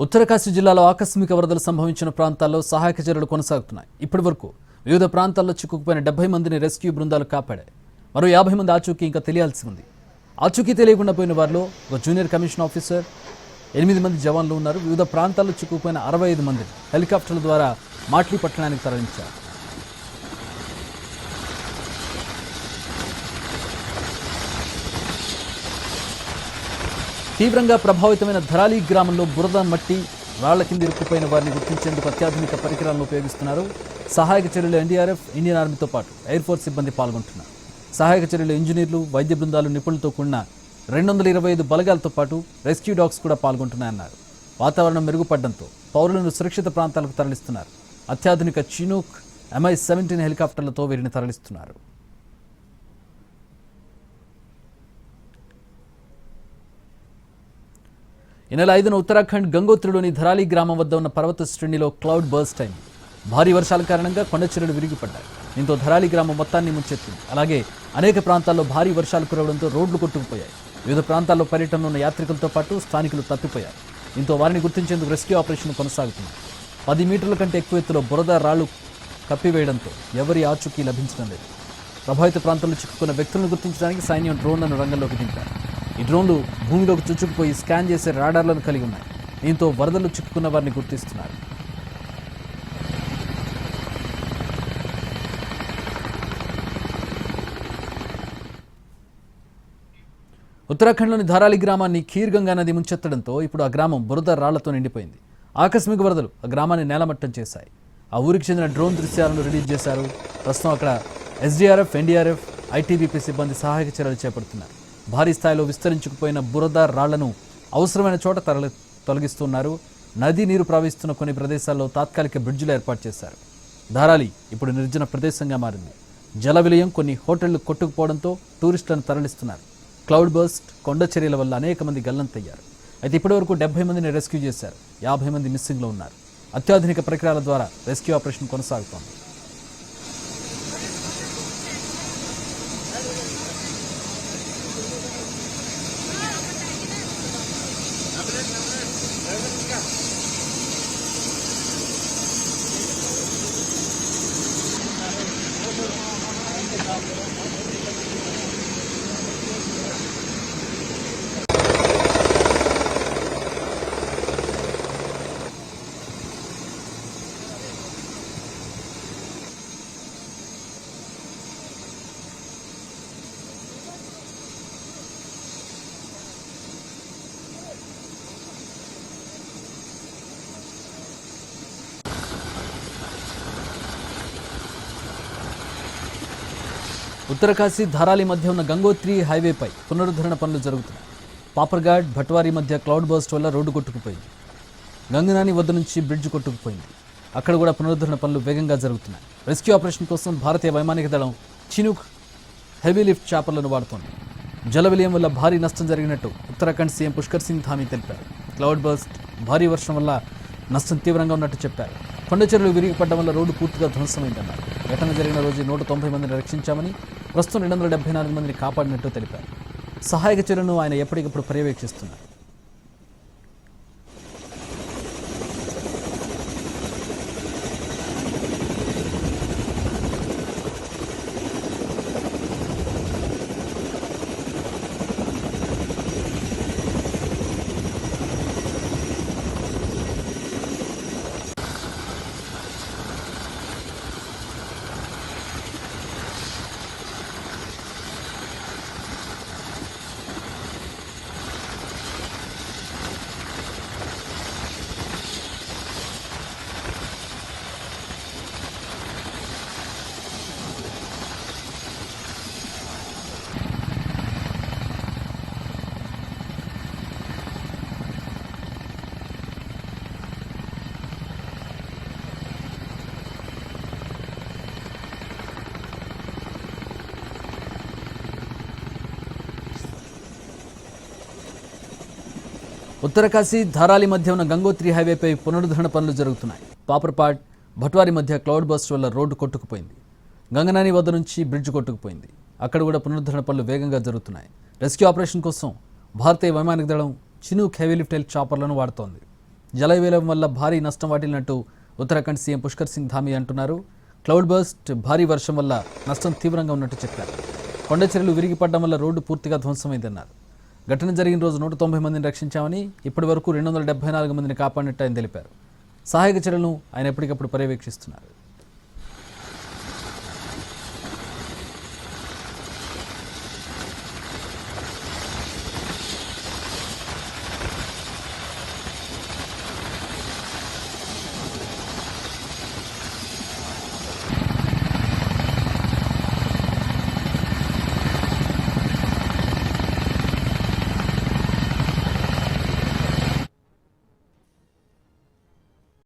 ఉత్తరకాశీ జిల్లాలో ఆకస్మిక వరదలు సంభవించిన ప్రాంతాల్లో సహాయక చర్యలు కొనసాగుతున్నాయి. ఇప్పటివరకు వివిధ ప్రాంతాల్లో చిక్కుకుపోయిన 70 మందిని రెస్క్యూ బృందాలు కాపాడాయి. మరో 50 మంది ఆచూకీ ఇంకా తెలియాల్సి ఉంది. ఆచూకీ తెలియకుండా పోయిన వారిలో ఒక జూనియర్ కమిషన్ ఆఫీసర్, 8 మంది జవాన్లు ఉన్నారు. వివిధ ప్రాంతాల్లో చిక్కుకుపోయిన 65 మందిని హెలికాప్టర్ల ద్వారా మాట్లీ పట్టణానికి తరలించారు. తీవ్రంగా ప్రభావితమైన ధరాలి గ్రామంలో బురద, మట్టి, రాళ్ల కింద ఇరుక్కుపోయిన వారిని గుర్తించేందుకు అత్యాధునిక పరికరాలను ఉపయోగిస్తున్నారు. సహాయక చర్యలు ఎన్డీఆర్ఎఫ్, ఇండియన్ ఆర్మీతో పాటు ఎయిర్ ఫోర్స్ సిబ్బంది పాల్గొంటున్నారు. సహాయక చర్యలు ఇంజనీర్లు, వైద్య బృందాలు, నిపుణులతో కూడిన 225 బలగాలతో పాటు రెస్క్యూ డాగ్స్ కూడా పాల్గొంటున్నాయన్నారు. వాతావరణం మెరుగుపడడంతో పౌరులను సురక్షిత ప్రాంతాలకు తరలిస్తున్నారు. అత్యాధునిక చినూక్ MI-17 హెలికాప్టర్లతో వీరిని తరలిస్తున్నారు. ఈ నెల 5న ఉత్తరాఖండ్ గంగోత్రిలోని ధరాలి గ్రామం వద్ద ఉన్న పర్వత శ్రేణిలో క్లౌడ్ బర్స్ట్ అయింది. భారీ వర్షాల కారణంగా కొండ చర్యలు విరిగిపడ్డాయి. దీంతో ధరాలి గ్రామం మొత్తాన్ని ముంచెత్తింది. అలాగే అనేక ప్రాంతాల్లో భారీ వర్షాలు కురవడంతో రోడ్లు కొట్టుకుపోయాయి. వివిధ ప్రాంతాల్లో పర్యటనలో ఉన్న యాత్రికులతో పాటు స్థానికులు తప్పిపోయారు. దీంతో వారిని గుర్తించేందుకు రెస్క్యూ ఆపరేషన్ కొనసాగుతుంది. 10 మీటర్ల కంటే ఎక్కువ ఎత్తులో బురద, రాళ్లు కప్పివేయడంతో ఎవరి ఆచూకీ లభించడం లేదు. ప్రభావిత ప్రాంతాల్లో చిక్కుకున్న వ్యక్తులను గుర్తించడానికి సైన్యం డ్రోన్లను రంగంలోకి దింపారు. ఈ డ్రోన్లు భూమిలోకి చుచ్చుకుపోయి స్కాన్ చేసే రాడార్లను కలిగి ఉన్నాయి. దీంతో వరదలు చిక్కుకున్న వారిని గుర్తిస్తున్నారు. ఉత్తరాఖండ్లోని ధారాలి గ్రామాన్ని ఖీర్ గంగా నది ముంచెత్తడంతో ఇప్పుడు ఆ గ్రామం బురద, రాళ్లతో నిండిపోయింది. ఆకస్మిక వరదలు ఆ గ్రామాన్ని నేలమట్టం చేశాయి. ఆ ఊరికి చెందిన డ్రోన్ దృశ్యాలను రిలీజ్ చేశారు. ప్రస్తుతం అక్కడ SDRF, NDRF, ITBP సిబ్బంది సహాయక చర్యలు చేపడుతున్నారు. భారీ స్థాయిలో విస్తరించుకుపోయిన బురద, రాళ్లను అవసరమైన చోట తొలగిస్తున్నారు. నదీ నీరు ప్రవహిస్తున్న కొన్ని ప్రదేశాల్లో తాత్కాలిక బ్రిడ్జిలు ఏర్పాటు చేశారు. ధారాలి ఇప్పుడు నిర్జన ప్రదేశంగా మారింది. జల విలయం, కొన్ని హోటళ్లు కొట్టుకుపోవడంతో టూరిస్టులను తరలిస్తున్నారు. క్లౌడ్ బర్స్ట్, కొండ చర్యల వల్ల అనేక మంది గల్లంతయ్యారు. అయితే ఇప్పటివరకు 70 మందిని రెస్క్యూ చేశారు. 50 మంది మిస్సింగ్లో ఉన్నారు. అత్యాధునిక పరికరాల ద్వారా రెస్క్యూ ఆపరేషన్ కొనసాగుతోంది. ఉత్తరకాశీ, ధారాలి మధ్య ఉన్న గంగోత్రి హైవేపై పునరుద్ధరణ పనులు జరుగుతున్నాయి. పాపర్ఘాట్, భట్వారీ మధ్య క్లౌడ్ బర్స్ట్ వల్ల రోడ్డు కొట్టుకుపోయింది. గంగనాని వద్ద నుంచి బ్రిడ్జ్ కొట్టుకుపోయింది. అక్కడ కూడా పునరుద్ధరణ పనులు వేగంగా జరుగుతున్నాయి. రెస్క్యూ ఆపరేషన్ కోసం భారతీయ వైమానిక దళం చినూక్ హెవీ లిఫ్ట్ చాపర్లను వాడుతోంది. జల విలయం వల్ల భారీ నష్టం జరిగినట్టు ఉత్తరాఖండ్ సీఎం పుష్కర్ సింగ్ ధామీ తెలిపారు. క్లౌడ్ బర్స్ట్, భారీ వర్షం వల్ల నష్టం తీవ్రంగా ఉన్నట్టు చెప్పారు. కొండ చర్యలు విరిగిపడడం వల్ల రోడ్డు పూర్తిగా ధ్వంసమైందన్నారు. ఘటన జరిగిన రోజు 190 మందిని రక్షించామని, ప్రస్తుతం 274 మందిని కాపాడినట్టు తెలిపారు. సహాయక చర్యలను ఆయన ఎప్పటికప్పుడు పర్యవేక్షిస్తున్నారు. ఉత్తరకాశీ, ధారాలి మధ్య ఉన్న గంగోత్రి హైవేపై పునరుద్ధరణ పనులు జరుగుతున్నాయి. పాపర్ఘాట్, భట్వారీ మధ్య క్లౌడ్ బర్స్ట్ వల్ల రోడ్డు కొట్టుకుపోయింది. గంగనాని వద్ద నుంచి బ్రిడ్జ్ కొట్టుకుపోయింది. అక్కడ కూడా పునరుద్ధరణ పనులు వేగంగా జరుగుతున్నాయి. రెస్క్యూ ఆపరేషన్ కోసం భారతీయ వైమానిక దళం చినూక్ హెవీ లిఫ్ట్ చాపర్లను వాడుతోంది. జలవిలయం వల్ల భారీ నష్టం వాటిల్లినట్టు ఉత్తరాఖండ్ సీఎం పుష్కర్ సింగ్ ధామీ అంటున్నారు. క్లౌడ్ బర్స్ట్, భారీ వర్షం వల్ల నష్టం తీవ్రంగా ఉన్నట్టు చెప్పారు. కొండ చర్యలు విరిగిపడడం వల్ల రోడ్డు పూర్తిగా ధ్వంసమైందన్నారు. ఘటన జరిగిన రోజు 190 మందిని రక్షించామని, ఇప్పటి వరకు 274 మందిని కాపాడినట్టు ఆయన తెలిపారు. సహాయక చర్యలను ఆయన ఎప్పటికప్పుడు పర్యవేక్షిస్తున్నారు.